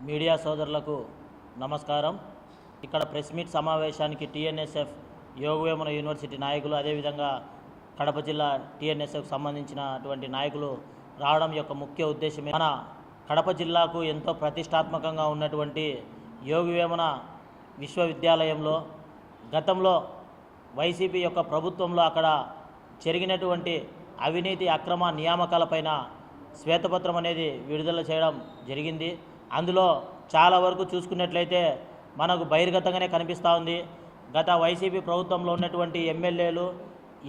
Media సోదరులకు నమస్కారం. ఇక్కడ ప్రెస్ మీట్ సమావేశానికి టీఎన్ఎస్ఎఫ్ యోగవేమన యూనివర్సిటీ నాయకులు, అదేవిధంగా కడప జిల్లా టీఎన్ఎస్ఎఫ్ సంబంధించినటువంటి నాయకులు రావడం యొక్క ముఖ్య ఉద్దేశమే మన కడప జిల్లాకు ఎంతో ప్రతిష్టాత్మకంగా ఉన్నటువంటి యోగవేమన విశ్వవిద్యాలయంలో గతంలో వైసీపీ యొక్క ప్రభుత్వంలో అక్కడ జరిగినటువంటి అవినీతి అక్రమ నియామకాలపైన శ్వేతపత్రం అనేది విడుదల చేయడం జరిగింది. అందులో చాలా వరకు చూసుకున్నట్లయితే మనకు బహిర్గతంగానే కనిపిస్తూ ఉంది. గత వైసీపీ ప్రభుత్వంలో ఉన్నటువంటి ఎమ్మెల్యేలు,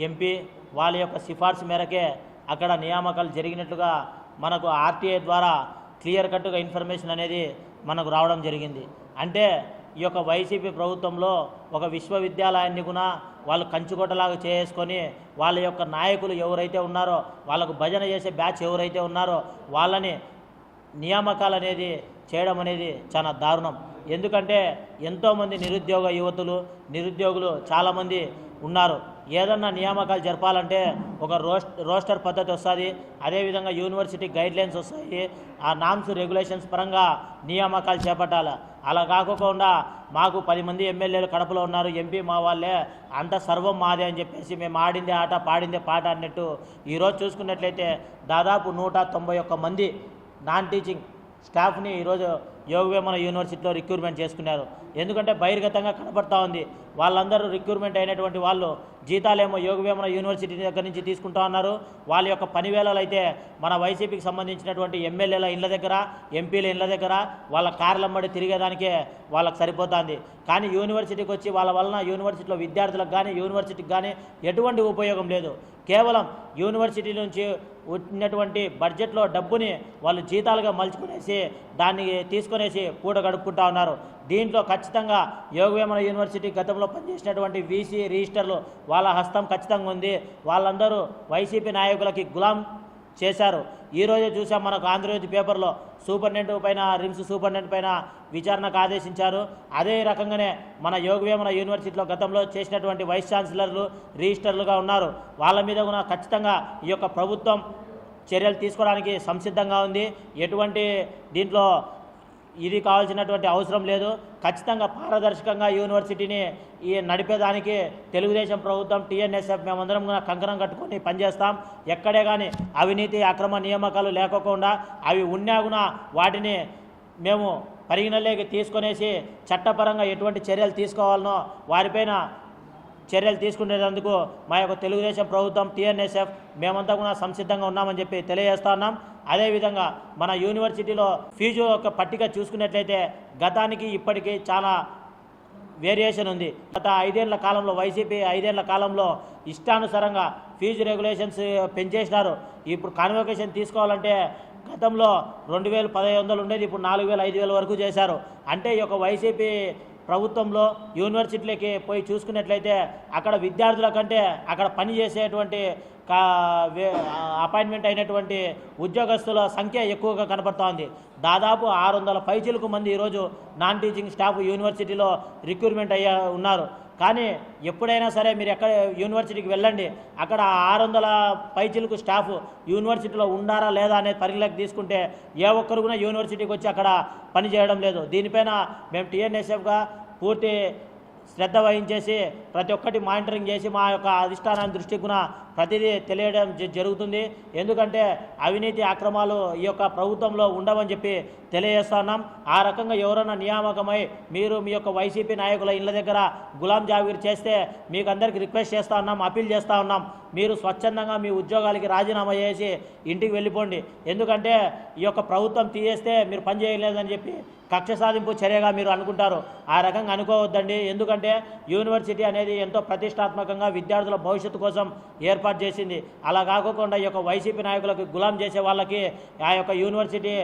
ఎంపీ వాళ్ళ యొక్క సిఫార్సు మేరకే అక్కడ నియామకాలు జరిగినట్లుగా మనకు ఆర్టీఐ ద్వారా క్లియర్ కట్గా ఇన్ఫర్మేషన్ అనేది మనకు రావడం జరిగింది. అంటే ఈ యొక్క వైసీపీ ప్రభుత్వంలో ఒక విశ్వవిద్యాలయాన్ని కూడా వాళ్ళు కంచుకోటలాగా చేసుకొని వాళ్ళ యొక్క నాయకులు ఎవరైతే ఉన్నారో, వాళ్ళకు భజన చేసే బ్యాచ్ ఎవరైతే ఉన్నారో వాళ్ళని నియామకాలు అనేది చేయడం అనేది చాలా దారుణం. ఎందుకంటే ఎంతోమంది నిరుద్యోగ యువతులు, నిరుద్యోగులు చాలామంది ఉన్నారు. ఏదన్నా నియామకాలు జరపాలంటే ఒక రోస్టర్ పద్ధతి వస్తుంది, అదేవిధంగా యూనివర్సిటీ గైడ్లైన్స్ వస్తాయి, ఆ నామ్స్ రెగ్యులేషన్స్ పరంగా నియామకాలు చేపట్టాలి. అలా కాకుండా మాకు 10 మంది ఎమ్మెల్యేలు కడపలో ఉన్నారు, ఎంపీ మా వాళ్ళే, అంత సర్వం మాదే అని చెప్పేసి మేము ఆడిందే ఆట పాడిందే పాట అన్నట్టు ఈరోజు చూసుకున్నట్లయితే దాదాపు 191 మంది నాన్ టీచింగ్ స్టాఫ్ని ఈరోజు యోగవేమన యూనివర్సిటీలో రిక్రూట్మెంట్ చేసుకున్నారు. ఎందుకంటే బహిర్గతంగా కనబడతా ఉంది. వాళ్ళందరూ రిక్రూట్మెంట్ అయినటువంటి వాళ్ళు జీతాలేమో యోగవేమన యూనివర్సిటీ దగ్గర నుంచి తీసుకుంటా ఉన్నారు. వాళ్ళ యొక్క పని వేళలు అయితే మన వైసీపీకి సంబంధించినటువంటి ఎమ్మెల్యేల ఇళ్ళ దగ్గర, ఎంపీల ఇళ్ళ దగ్గర వాళ్ళ కార్లమ్మడి తిరిగేదానికే వాళ్ళకి సరిపోతుంది. కానీ యూనివర్సిటీకి వచ్చి వాళ్ళ వలన యూనివర్సిటీలో విద్యార్థులకు కానీ యూనివర్సిటీకి కానీ ఎటువంటి ఉపయోగం లేదు. కేవలం యూనివర్సిటీ నుంచి ఉన్నటువంటి బడ్జెట్లో డబ్బుని వాళ్ళు జీతాలుగా మలుచుకునేసి దాన్ని తీసుకునేసి పూట గడుపుకుంటా ఉన్నారు. దీంట్లో ఖచ్చితంగా యోగవేమన యూనివర్సిటీ గతంలో పనిచేసినటువంటి వీసీ రిజిస్టర్లు వాళ్ళ హస్తం ఖచ్చితంగా ఉంది. వాళ్ళందరూ వైసీపీ నాయకులకి గులాం చేశారు. ఈరోజే చూసాం మనకు ఆంధ్రజ్యోతి పేపర్లో సూపరింటెండెంట్ పైన, రిమ్స్ సూపరింటెండెంట్ పైన విచారణకు ఆదేశించారు. అదే రకంగానే మన యోగవేమన యూనివర్సిటీలో గతంలో చేసినటువంటి వైస్ ఛాన్సలర్లు, రిజిస్టర్లుగా ఉన్నారు. వాళ్ళ మీద కూడా ఖచ్చితంగా ఈ యొక్క ప్రభుత్వం చర్యలు తీసుకోవడానికి సంసిద్ధంగా ఉంది. ఎటువంటి దీంట్లో ఇది కావాల్సినటువంటి అవసరం లేదు. ఖచ్చితంగా పారదర్శకంగా యూనివర్సిటీని నడిపేదానికి తెలుగుదేశం ప్రభుత్వం, టీఎన్ఎస్ఎఫ్ మేమందరం కూడా కంకణం కట్టుకొని పనిచేస్తాం. ఎక్కడే కానీ అవినీతి అక్రమ నియామకాలు లేకోకుండా అవి ఉన్నా కూడా వాటిని మేము పరిగణలోకి తీసుకొనేసి చట్టపరంగా ఎటువంటి చర్యలు తీసుకోవాలనో వారిపైన చర్యలు తీసుకునేందుకు మా యొక్క తెలుగుదేశం ప్రభుత్వం, టీఎన్ఎస్ఎఫ్ మేమంతా కూడా సంసిద్ధంగా ఉన్నామని చెప్పి తెలియజేస్తా ఉన్నాం. అదేవిధంగా మన యూనివర్సిటీలో ఫీజు యొక్క పట్టిక చూసుకున్నట్లయితే గతానికి ఇప్పటికీ చాలా వేరియేషన్ ఉంది. గత 5 ఏళ్ల కాలంలో, వైసీపీ 5 ఏళ్ల కాలంలో ఇష్టానుసారంగా ఫీజు రెగ్యులేషన్స్ పెంచేసినారు. ఇప్పుడు కాన్వొకేషన్ తీసుకోవాలంటే గతంలో 2,000-1,500 ఉండేది, ఇప్పుడు 4,000-5,000 వరకు చేశారు. అంటే ఈ యొక్క వైసీపీ ప్రభుత్వంలో యూనివర్సిటీలకి పోయి చూసుకున్నట్లయితే అక్కడ విద్యార్థుల కంటే అక్కడ పనిచేసేటువంటి అపాయింట్మెంట్ అయినటువంటి ఉద్యోగస్తుల సంఖ్య ఎక్కువగా కనపడుతూ ఉంది. దాదాపు 600 పైచిలకు మంది ఈరోజు నాన్ టీచింగ్ స్టాఫ్ యూనివర్సిటీలో రిక్రూట్మెంట్ ఉన్నారు. కానీ ఎప్పుడైనా సరే మీరు ఎక్కడ యూనివర్సిటీకి వెళ్ళండి, అక్కడ 600 పైచిలకు స్టాఫ్ యూనివర్సిటీలో ఉండారా లేదా అనేది పరిగణలోకి తీసుకుంటే ఏ ఒక్కరు కూడా యూనివర్సిటీకి వచ్చి అక్కడ పని చేయడం లేదు. దీనిపైన మేము టీఎన్ఎస్ఎఫ్గా పూర్తి శ్రద్ధ వహించేసి ప్రతి ఒక్కటి మానిటరింగ్ చేసి మా యొక్క అధిష్టానాన్ని దృష్టికి కూడా ప్రతిదీ తెలియడం జరుగుతుంది. ఎందుకంటే అవినీతి అక్రమాలు ఈ యొక్క ప్రభుత్వంలో ఉండవని చెప్పి తెలియజేస్తున్నాం. ఆ రకంగా ఎవరైనా నియామకమై మీరు మీ యొక్క వైసీపీ నాయకుల ఇళ్ళ దగ్గర గులాం జాగీర్ చేస్తే మీకు అందరికీ రిక్వెస్ట్ చేస్తూ ఉన్నాం, అప్పీల్ చేస్తూ ఉన్నాం, మీరు స్వచ్ఛందంగా మీ ఉద్యోగాలకి రాజీనామా చేసి ఇంటికి వెళ్ళిపోండి. ఎందుకంటే ఈ యొక్క ప్రభుత్వం తీయేస్తే మీరు పని చేయలేదని చెప్పి కక్ష సాధింపు చర్యగా మీరు అనుకుంటారు. ఆ రకంగా అనుకోవద్దండి. ఎందుకంటే యూనివర్సిటీ అనేది ఎంతో ప్రతిష్టాత్మకంగా విద్యార్థుల భవిష్యత్తు కోసం ఏర్పాటు చేసింది. అలా కాకుండా ఈ యొక్క వైసీపీ నాయకులకు గులాం చేసే వాళ్ళకి ఆ యొక్క యూనివర్సిటీ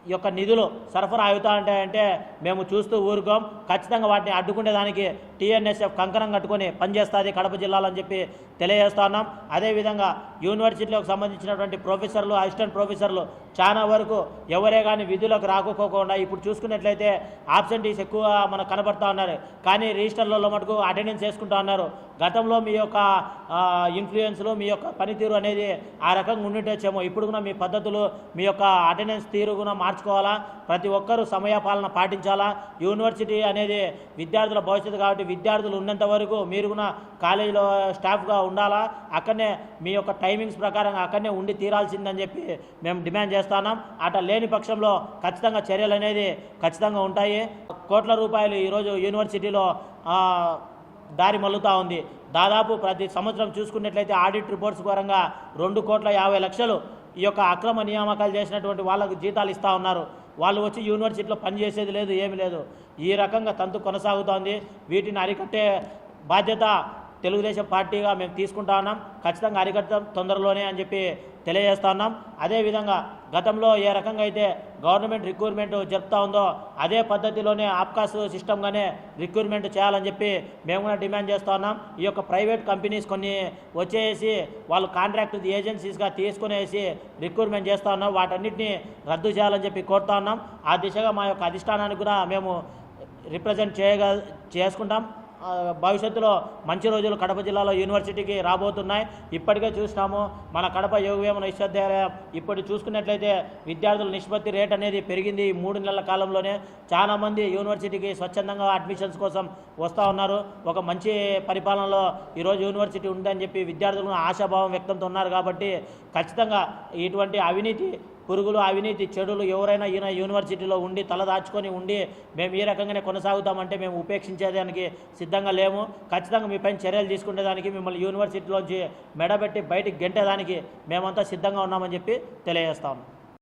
యొక్క నిధులు సరఫరా అవుతా ఉంటాయంటే మేము చూస్తూ ఊరుకోం. ఖచ్చితంగా వాటిని అడ్డుకునేదానికి టీఎన్ఎస్ఎఫ్ కంకణం కట్టుకొని పనిచేస్తుంది కడప జిల్లాలో అని చెప్పి తెలియజేస్తా ఉన్నాం. అదేవిధంగా యూనివర్సిటీలకు సంబంధించినటువంటి ప్రొఫెసర్లు, అసిస్టెంట్ ప్రొఫెసర్లు చాలా వరకు ఎవరే కానీ విధులకు రాకపోకుండా ఇప్పుడు చూసుకున్నట్లయితే ఆబ్సెంటీస్ ఎక్కువ మనకు కనబడతా ఉన్నారు. కానీ రిజిస్టర్లలో మటుకు అటెండెన్స్ చేసుకుంటా ఉన్నారు. గతంలో మీ యొక్క ఇన్ఫ్లుయెన్స్లు, మీ యొక్క పనితీరు అనేది ఆ రకంగా ఉండిండొచ్చేమో. ఇప్పుడు కూడా మీ పద్ధతులు, మీ యొక్క అటెండెన్స్ తీరు కూడా మార్చుకోవాలా. ప్రతి ఒక్కరూ సమయపాలన పాటించాలా. యూనివర్సిటీ అనేది విద్యార్థుల భవిష్యత్తు కాబట్టి విద్యార్థులు ఉన్నంత వరకు మీరు కూడా కాలేజీలో స్టాఫ్గా ఉండాలా. అక్కడనే మీ యొక్క టైమింగ్స్ ప్రకారం అక్కడనే ఉండి తీరాల్సిందని చెప్పి మేము డిమాండ్ చేస్తున్నాం. అట్లా లేని పక్షంలో ఖచ్చితంగా చర్యలు అనేది ఖచ్చితంగా ఉంటాయి. కోట్ల రూపాయలు ఈరోజు యూనివర్సిటీలో దారి మల్లుతూ ఉంది. దాదాపు ప్రతి సంవత్సరం చూసుకున్నట్లయితే ఆడిట్ రిపోర్ట్స్ పరంగా 2,50,00,000 ఈ యొక్క అక్రమ నియామకాలు చేసినటువంటి వాళ్ళకు జీతాలు ఇస్తూ ఉన్నారు. వాళ్ళు వచ్చి యూనివర్సిటీలో పనిచేసేది లేదు, ఏమి లేదు. ఈ రకంగా తంతు కొనసాగుతోంది. వీటిని అరికట్టే బాధ్యత తెలుగుదేశం పార్టీగా మేము తీసుకుంటా ఉన్నాం. ఖచ్చితంగా అరికట్టడం తొందరలోనే అని చెప్పి తెలియజేస్తా ఉన్నాం. అదేవిధంగా గతంలో ఏ రకంగా అయితే గవర్నమెంట్ రిక్రూట్మెంట్ జరుపుతూ ఉందో అదే పద్ధతిలోనే ఆప్కాస్ సిస్టమ్గానే రిక్రూట్మెంట్ చేయాలని చెప్పి మేము కూడా డిమాండ్ చేస్తూ ఉన్నాం. ఈ యొక్క ప్రైవేట్ కంపెనీస్ కొన్ని వచ్చేసి వాళ్ళు కాంట్రాక్ట్ ఏజెన్సీస్గా తీసుకునేసి రిక్రూట్మెంట్ చేస్తూ ఉన్నాం. వాటన్నిటిని రద్దు చేయాలని చెప్పి కోరుతా ఉన్నాం. ఆ దిశగా మా యొక్క అధిష్టానానికి కూడా మేము రిప్రజెంట్ చేసుకుంటాం. భవిష్యత్తులో మంచి రోజులు కడప జిల్లాలో యూనివర్సిటీకి రాబోతున్నాయి. ఇప్పటికే చూసినాము మన కడప యోగవేమన విశ్వవిద్యాలయం ఇప్పుడు చూసుకున్నట్లయితే విద్యార్థుల నిష్పత్తి రేట్ అనేది పెరిగింది. 3 నెలల కాలంలోనే చాలామంది యూనివర్సిటీకి స్వచ్ఛందంగా అడ్మిషన్స్ కోసం వస్తూ ఉన్నారు. ఒక మంచి పరిపాలనలో ఈరోజు యూనివర్సిటీ ఉందని చెప్పి విద్యార్థులు ఆశాభావం వ్యక్తంతో ఉన్నారు. కాబట్టి ఖచ్చితంగా ఇటువంటి అవినీతి పురుగులు, అవినీతి చెడులు ఎవరైనా ఈయన యూనివర్సిటీలో ఉండి తలదాచుకొని ఉండి మేము ఈ రకంగానే కొనసాగుతామంటే మేము ఉపేక్షించేదానికి సిద్ధంగా లేము. ఖచ్చితంగా మీపైన చర్యలు తీసుకునేదానికి, మిమ్మల్ని యూనివర్సిటీలోంచి మెడబెట్టి బయటికి గెంటేదానికి మేమంతా సిద్ధంగా ఉన్నామని చెప్పి తెలియజేస్తా ఉన్నాం.